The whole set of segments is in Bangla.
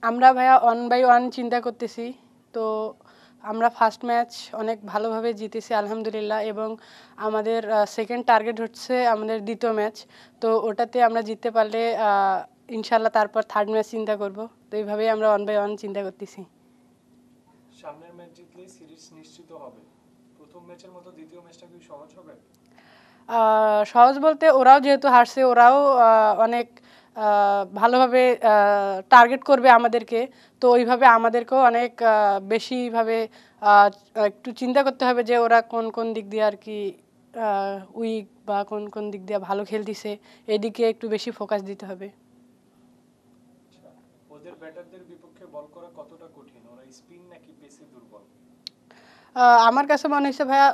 আমরা ভাইয়া 1/1 চিন্তা করতেছি। তো আমরা ফার্স্ট ম্যাচ অনেক ভালোভাবে জিতেছি আলহামদুলিল্লাহ, এবং আমাদের সেকেন্ড টার্গেট হচ্ছে আমাদের দ্বিতীয় ম্যাচ। তো ওটাতে আমরা জিততে পারলে ইনশাল্লাহ তারপর থার্ড ম্যাচ চিন্তা করব। তো এইভাবেই আমরা 1/1 চিন্তা করতেছি। সামনের ম্যাচ জিতলেই সিরিজ নিশ্চিত হবে। প্রথম ম্যাচের মতো দ্বিতীয় ম্যাচটা কি সহজ হবে? সহজ বলতে ওরাও যেহেতু হারছে, ওরাও অনেক ভালোভাবে টার্গেট করবে আমাদেরকে। তো ওইভাবে আমাদেরকেও অনেক বেশিভাবে একটু চিন্তা করতে হবে যে ওরা কোন কোন দিক দিয়ে আর কি উইক বা কোন কোন দিক দিয়ে ভালো খেলতেছে, এদিকে একটু বেশি ফোকাস দিতে হবে। ওদের ব্যাটারদের বিপক্ষে বল করা কতটা কঠিন? ওরা স্পিন নাকি পেসে দুর্বল? আমার কাছে মনে হচ্ছে ভাইয়া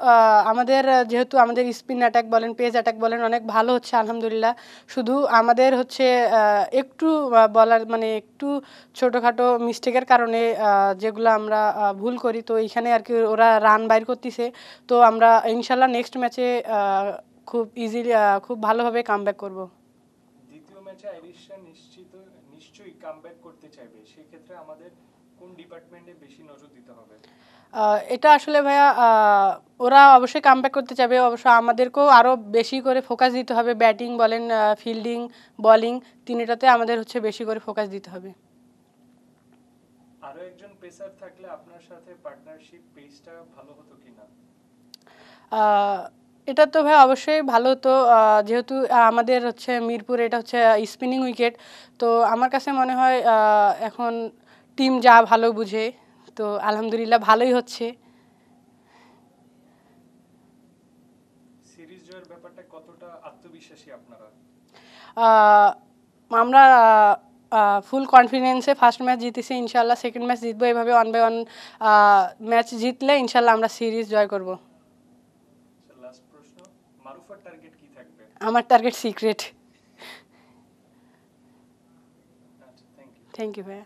আমাদের যেহেতু আমাদের স্পিন অ্যাটাক বলেন পেস অ্যাটাক বলেন অনেক ভালো হচ্ছে আলহামদুলিল্লাহ। শুধু আমাদের হচ্ছে একটু বলার মানে একটু ছোটোখাটো মিস্টেকের কারণে যেগুলো আমরা ভুল করি, তো এইখানে আর কি ওরা রান বাইর করতেছে। তো আমরা ইনশাল্লাহ নেক্সট ম্যাচে খুব ইজিলি খুব ভালোভাবে কামব্যাক করব। দ্বিতীয় ম্যাচে আইরিশরা নিশ্চয়ই কামব্যাক করতে চাইবে। সেক্ষেত্রে আমাদের কোন ডিপার্টমেন্টে বেশি নজর দিতে হবে? এটা আসলে ভাইয়া ওরা অবশ্যই কামব্যাক করতে চাইবে, অবশ্য আমাদেরকেও আরও বেশি করে ফোকাস দিতে হবে। ব্যাটিং বলেন, ফিল্ডিং, বোলিং, তিনটাতে আমাদের হচ্ছে বেশি করে ফোকাস দিতে হবে। আরো একজন পেসার থাকলে আপনার সাথে পার্টনারশিপ পেসটা ভালো হতো কিনা? এটা তো ভাই অবশ্যই ভালো হতো, যেহেতু আমাদের হচ্ছে মিরপুর এটা হচ্ছে স্পিনিং উইকেট। তো আমার কাছে মনে হয় এখন টিম যা ভালো বুঝে, তো আলহামদুলিল্লাহ ভালোই হচ্ছে। সিরিজ জয়ের ব্যাপারটা কতটা আত্মবিশ্বাসী আপনারা? আমরা ফুল কনফিডেন্সে ফার্স্ট ম্যাচ জিতেছি, ইনশাল্লাহ সেকেন্ড ম্যাচ জিতবো। এভাবে 1/1 ম্যাচ জিতলে ইনশাল্লাহ আমরা সিরিজ জয় করব। লাস্ট প্রশ্ন, মারুফার টার্গেট কি থাকবে? আমার টার্গেট সিক্রেট। আচ্ছা, থ্যাংক ইউ। থ্যাংক ইউ ভাইয়া।